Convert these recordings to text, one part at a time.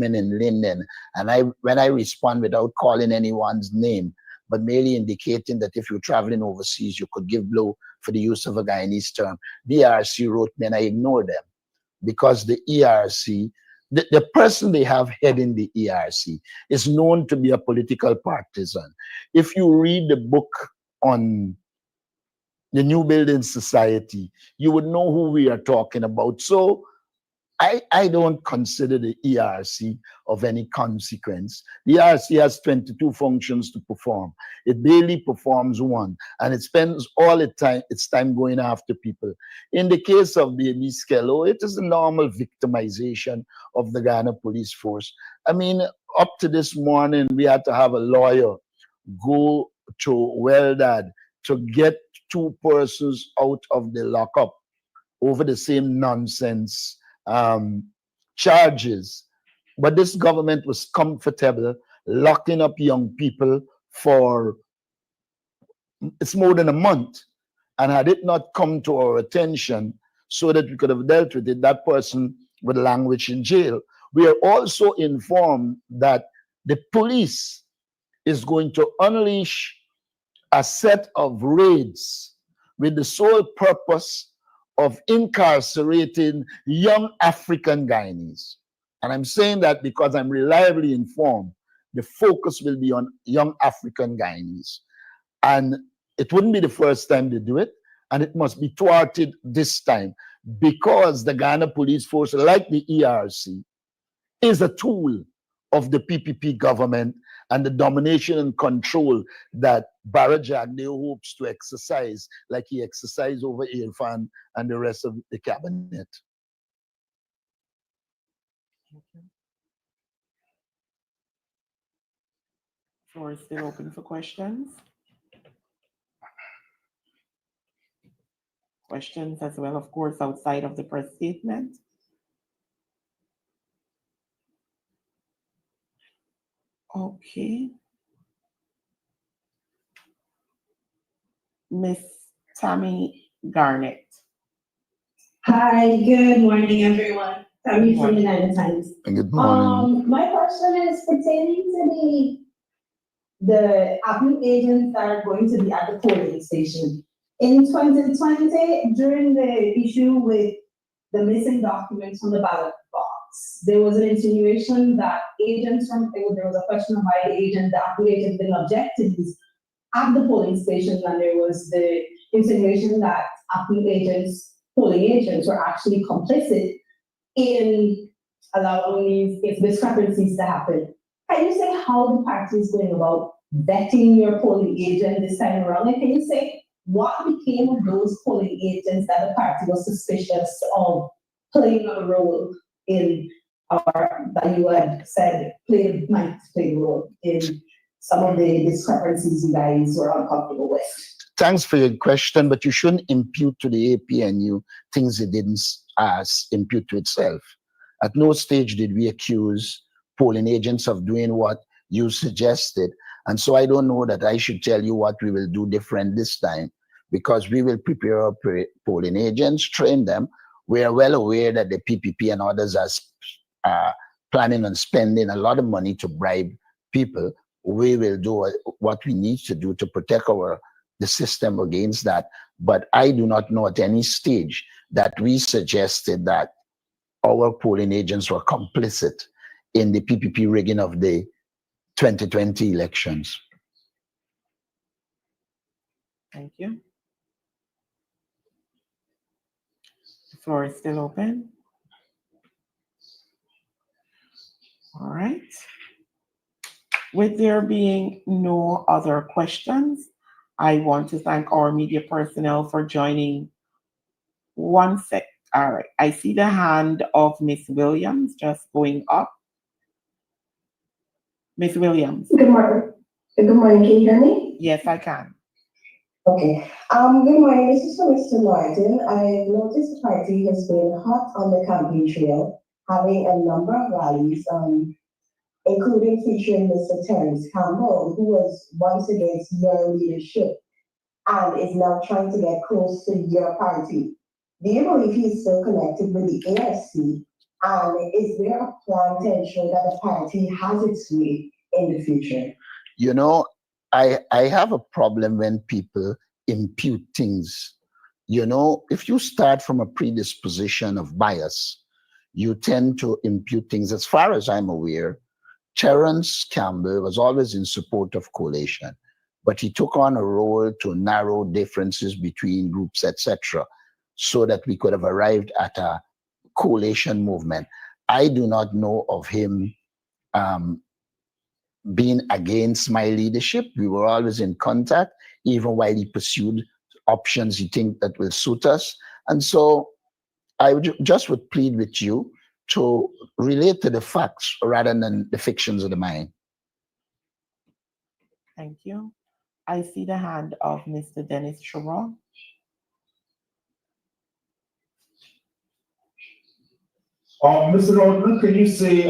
in Linden, and when I respond without calling anyone's name, but merely indicating that if you're traveling overseas, you could give blow for the use of a Guyanese term, the ERC wrote me and I ignored them because the ERC, the person they have heading the ERC is known to be a political partisan. If you read the book on the New Building Society, you would know who we are talking about. So I don't consider the ERC of any consequence. The ERC has 22 functions to perform. It barely performs one, and it spends all its time going after people. In the case of Baby Skello, it is a normal victimization of the Ghana police force. I mean, up to this morning, we had to have a lawyer go to Weldad to get two persons out of the lockup over the same nonsense charges. But this government was comfortable locking up young people for it's more than a month. And had it not come to our attention so that we could have dealt with it, that person would languish in jail. We are also informed that the police is going to unleash a set of raids with the sole purpose of incarcerating young African Guyanese. And I'm saying that because I'm reliably informed the focus will be on young African Guyanese. And it wouldn't be the first time they do it, and it must be thwarted this time because the Ghana police force, like the ERC, is a tool of the PPP government and the domination and control that Barra Jagdeo hopes to exercise like he exercised over Irfan and the rest of the cabinet. Thank you. Floor is still open for questions. Questions as well, of course, outside of the press statement. Okay. Miss Tammy Garnett. Hi, good morning, everyone. Tammy from the Linden Times. Good morning. My question is pertaining to the APNU agents that are going to be at the polling station. In 2020, during the issue with the missing documents from the ballot box, there was an insinuation that agents there was a question of why the APNU agents didn't object to these at the polling station, and there was the insinuation that APNU agents, polling agents, were actually complicit in allowing these discrepancies to happen. Can you say how the party is going about vetting your polling agent this time around? And can you say what became of those polling agents that the party was suspicious of playing a role in, or that you had said might play a role in some of the discrepancies you guys were uncomfortable with? Thanks for your question, but you shouldn't impute to the APNU things it didn't impute to itself. At no stage did we accuse polling agents of doing what you suggested. And so I don't know that I should tell you what we will do different this time, because we will prepare our polling agents, train them. We are well aware that the PPP and others are planning on spending a lot of money to bribe people. We will do what we need to do to protect the system against that. But I do not know at any stage that we suggested that our polling agents were complicit in the PPP rigging of the 2020 elections. Thank you. The floor is still open. All right. With there being no other questions, I want to thank our media personnel for joining. All right. I see the hand of Miss Williams just going up. Miss Williams. Good morning. Good morning. Can you hear me? Yes, I can. Okay. Good morning. This is for Mr. Martin. I've noticed the party has been hot on the campaign trail, having a number of rallies, including featuring Mr. Terence Campbell, who was once against your leadership and is now trying to get close to your party. Do you believe he is still connected with the ARC? And is there a plan to ensure that the party has its way in the future? You know, I have a problem when people impute things. You know, if you start from a predisposition of bias, you tend to impute things. As far as I'm aware, Terence Campbell was always in support of coalition, but he took on a role to narrow differences between groups, etc., so that we could have arrived at a coalition movement. I do not know of him being against my leadership. We were always in contact, even while he pursued options he think that will suit us. And so I just would plead with you to relate to the facts rather than the fictions of the mind. Thank you. I see the hand of Mr. Dennis Sherrod. Mr. Rodman, can you say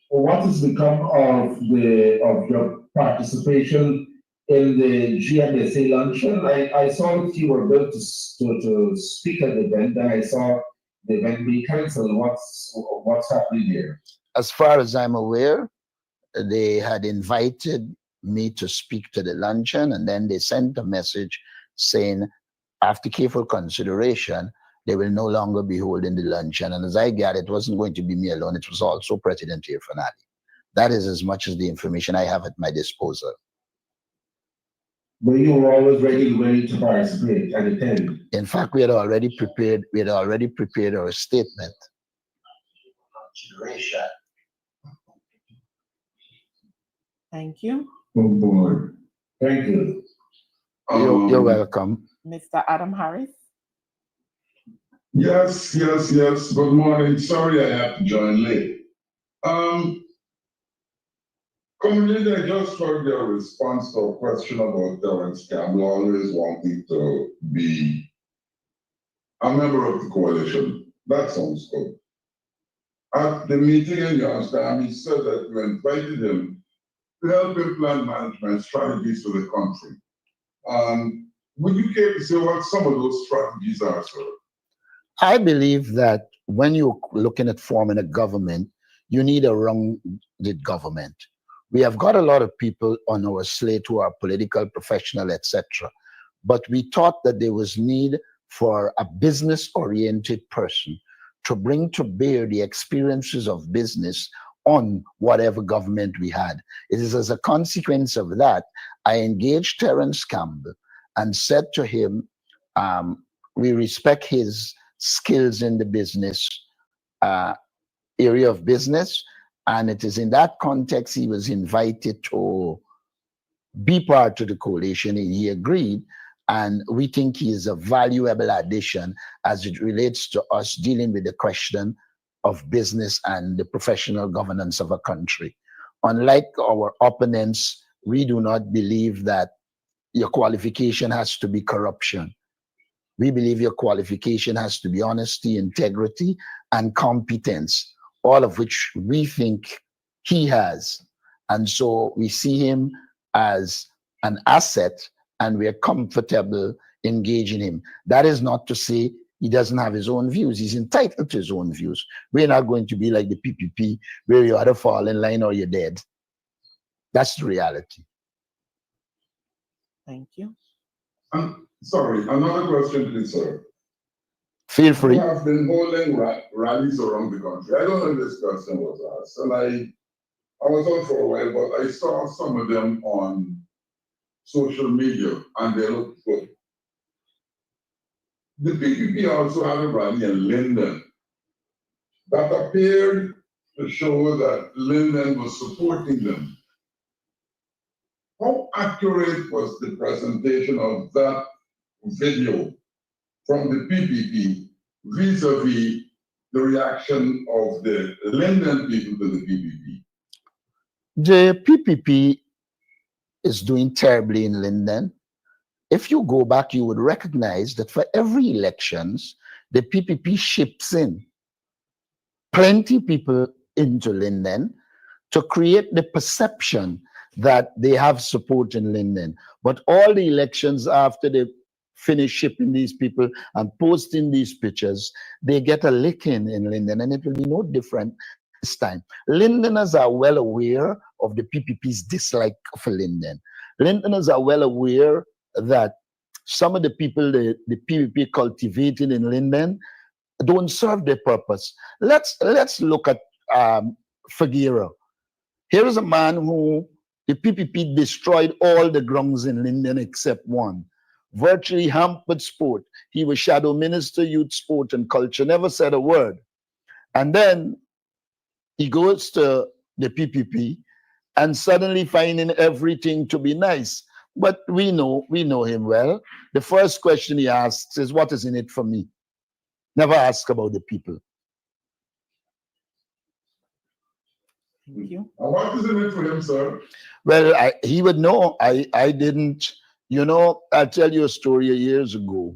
what has become of your participation in the GMSA luncheon? I saw that you were built to speak at the event, and I saw the event being cancelled. What's happening there? As far as I'm aware, they had invited me to speak to the luncheon, and then they sent a message saying, after careful consideration, they will no longer be holding the luncheon. And as I gather, it wasn't going to be me alone, it was also President Irfanati. That is as much as the information I have at my disposal. But you were always ready to participate and attend. In fact, we had already prepared our statement. Thank you. Oh boy. Thank you. You're welcome. Mr. Adam Harris. Yes. Good morning. Sorry I have to join late. Community, I just heard your response to a question about Terence Campbell always wanting to be a member of the coalition. That sounds good. At the meeting in Youngstown, he said that you invited him to help implement management strategies for the country. Would you care to say what some of those strategies are, sir? I believe that when you're looking at forming a government, you need a rounded government. We have got a lot of people on our slate who are political, professional, etc. But we thought that there was need for a business-oriented person to bring to bear the experiences of business on whatever government we had. It is as a consequence of that, I engaged Terence Campbell and said to him, we respect his skills in the business area of business, and it is in that context he was invited to be part of the coalition, and he agreed. And we think he is a valuable addition as it relates to us dealing with the question of business and the professional governance of a country. Unlike our opponents, we do not believe that your qualification has to be corruption. We believe your qualification has to be honesty, integrity, and competence, all of which we think he has. And so we see him as an asset, and we're comfortable engaging him. That is not to say he doesn't have his own views. He's entitled to his own views. We're not going to be like the PPP, where you either fall in line or you're dead. That's the reality. Thank you. Sorry, another question, please, sir. Feel free. You have been holding rallies around the country. I don't know if this question was asked, and I was on for a while, but I saw some of them on social media, and they look good. The PPP also had a rally in Linden that appeared to show that Linden was supporting them. How accurate was the presentation of that video from the PPP vis-a-vis the reaction of the Linden people to the PPP? The PPP is doing terribly in Linden. If you go back, you would recognize that for every elections, the PPP ships in plenty people into Linden to create the perception that they have support in Linden. But all the elections after the finish shipping these people and posting these picters, they get a licking in Linden, and it will be no different this time. Lindeners are well aware of the PPP's dislike for Linden. Lindeners are well aware that some of the people the PPP cultivated in Linden don't serve their purpose. Let's look at Figueroa. Here is a man who the PPP destroyed all the grounds in Linden except one. Virtually hampered sport. He was shadow minister, youth, sport, and culture, never said a word. And then he goes to the PPP and suddenly finding everything to be nice. But we know him well. The first question he asks is, what is in it for me? Never ask about the people. Thank you. And what is in it for him, sir? Well, he would know. I didn't. You know, I'll tell you a story years ago.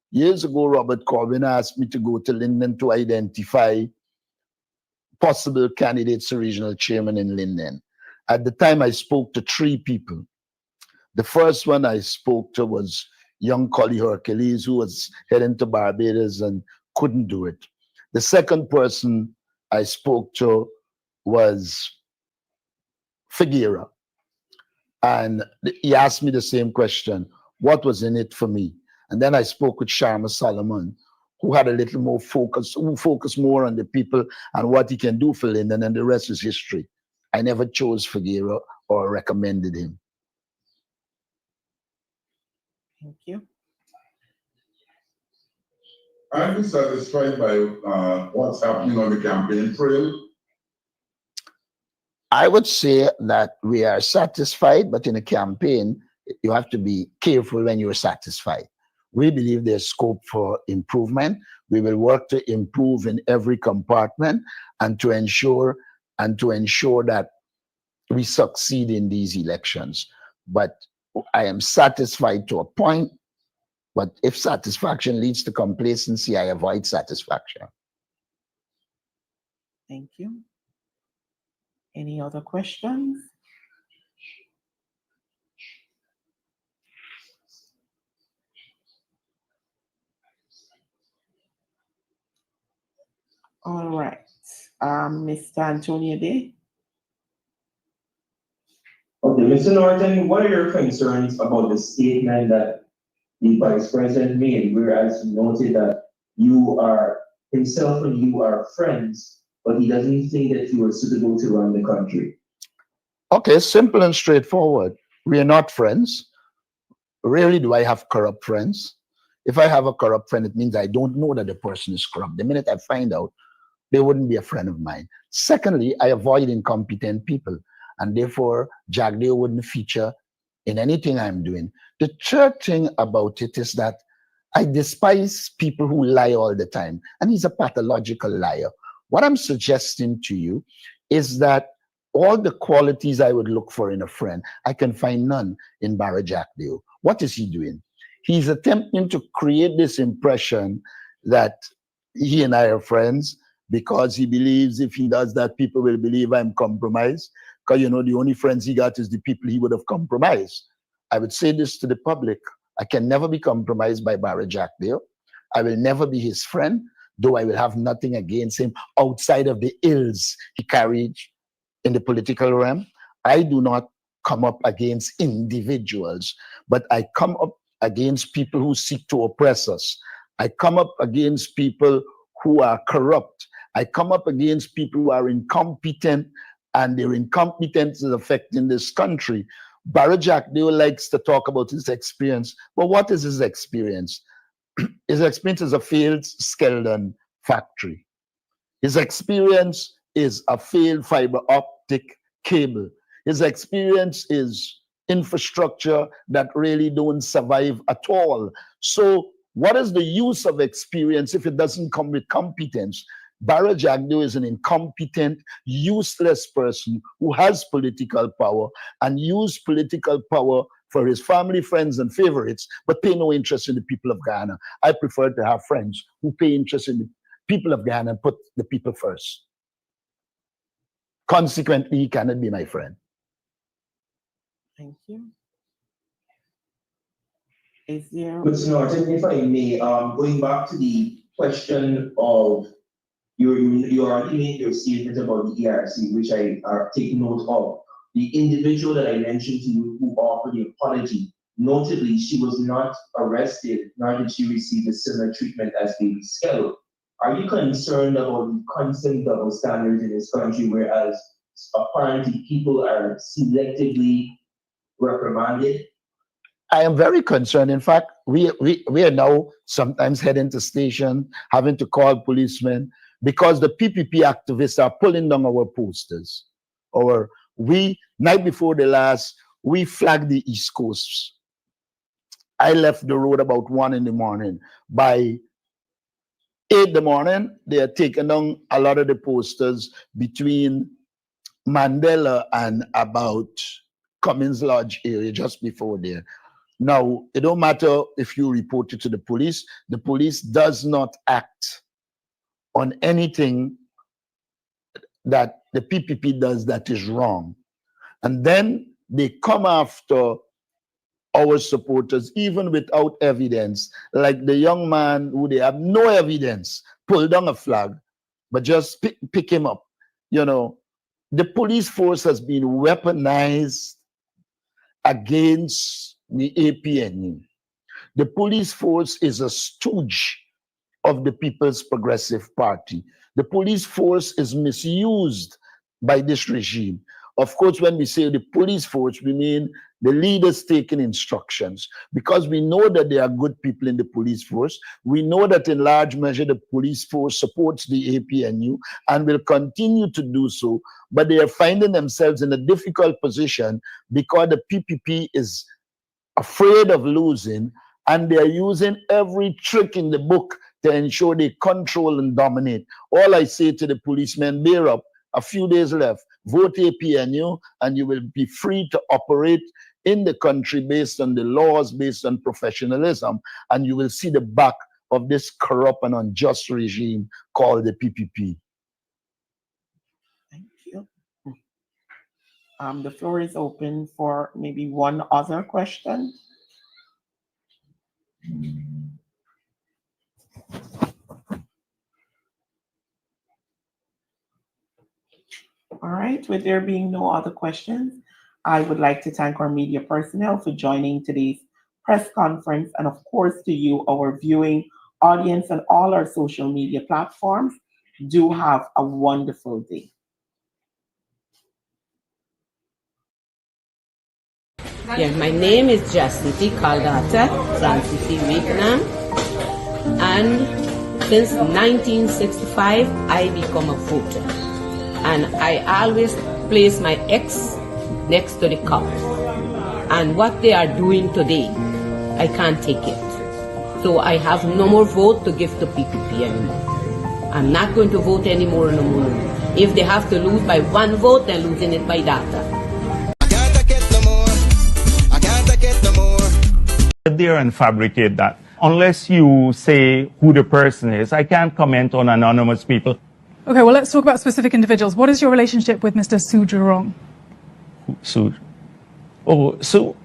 Years ago, Robert Corbyn asked me to go to Linden to identify possible candidates for regional chairman in Linden. At the time, I spoke to 3 people. The first one I spoke to was young Collie Hercules, who was heading to Barbados and couldn't do it. The second person I spoke to was Figueroa. And he asked me the same question, what was in it for me? And then I spoke with Sharma Solomon, who had a little more focus, who focused more on the people and what he can do for Linden, and the rest is history. I never chose Figueroa or recommended him. Thank you. Are you satisfied by what's happening on the campaign trail? I would say that we are satisfied, but in a campaign, you have to be careful when you're satisfied. We believe there's scope for improvement. We will work to improve in every compartment and to ensure that we succeed in these elections. But I am satisfied to a point, but if satisfaction leads to complacency, I avoid satisfaction. Thank you. Any other questions? All right. Mr. Antonio Day. Okay, Mr. Norton, what are your concerns about the statement that the Vice President made, whereas he noted that you are, himself and you are friends, but he doesn't think that you are suitable to run the country? Okay, simple and straightforward. We are not friends. Rarely do I have corrupt friends. If I have a corrupt friend, it means I don't know that the person is corrupt. The minute I find out, they wouldn't be a friend of mine. Secondly, I avoid incompetent people, and therefore Jagdeo wouldn't feature in anything I'm doing. The third thing about it is that I despise people who lie all the time, and he's a pathological liar. What I'm suggesting to you is that all the qualities I would look for in a friend, I can find none in Barra Jagdeo. What is he doing? He's attempting to create this impression that he and I are friends because he believes if he does that, people will believe I'm compromised. Because, you know, the only friends he got is the people he would have compromised. I would say this to the public. I can never be compromised by Barra Jagdeo. I will never be his friend, though I will have nothing against him outside of the ills he carried in the political realm. I do not come up against individuals, but I come up against people who seek to oppress us. I come up against people who are corrupt. I come up against people who are incompetent, and their incompetence is affecting this country. Barra Jagdeo likes to talk about his experience, but what is his experience? His experience is a failed Skeldon factory. His experience is a failed fiber optic cable. His experience is infrastructure that really don't survive at all. So what is the use of experience if it doesn't come with competence? Barra Jagdeo is an incompetent, useless person who has political power and used political power for his family, friends, and favorites, but pay no interest in the people of Ghana. I prefer to have friends who pay interest in the people of Ghana and put the people first. Consequently, he cannot be my friend. Thank you. Is there? Mr. Norton, if I may, going back to the question of you already made your statement about the ERC, which I take note of. The individual that I mentioned to you who offered the apology, notably, she was not arrested, nor did she receive a similar treatment as baby Skello. Are you concerned about the constant double standards in this country, whereas apparently people are selectively reprimanded? I am very concerned. In fact, we are now sometimes heading to station, having to call policemen because the PPP activists are pulling down our posters. Night before the last, we flagged the East Coast. I left the road about 1 in the morning. By 8 in the morning, they are taking down a lot of the posters between Mandela and about Cummins Lodge area, just before there. Now, it don't matter if you report it to the police does not act on anything that the PPP does that is wrong. And then they come after our supporters, even without evidence, like the young man who they have no evidence, pull down a flag, but just pick him up. You know, the police force has been weaponized against the APNU. The police force is a stooge of the People's Progressive Party. The police force is misused by this regime. Of course, when we say the police force, we mean the leaders taking instructions, because we know that there are good people in the police force. We know that in large measure, the police force supports the APNU and will continue to do so, but they are finding themselves in a difficult position because the PPP is afraid of losing, and they're using every trick in the book to ensure they control and dominate. All I say to the policemen, bear up, a few days left, vote APNU, and you will be free to operate in the country based on the laws, based on professionalism, and you will see the back of this corrupt and unjust regime called the PPP. Thank you. The floor is open for maybe one other question. All right, with there being no other questions, I would like to thank our media personnel for joining today's press conference, and of course to you, our viewing audience and all our social media platforms. Do have a wonderful day. Yeah, my name is Jasnity Kaldata Francis Wakenham, and since 1965 I become a voter, and I always place my ex next to the cop, and what they are doing today, I can't take it. So I have no more vote to give to PPP anymore. I'm not going to vote anymore no more. If they have to lose by 1 vote, they're losing it by data. There and fabricate that. Unless you say who the person is, I can't comment on anonymous people. Okay, well, let's talk about specific individuals. What is your relationship with Mr. Su Zhurong? Su? Oh, Su.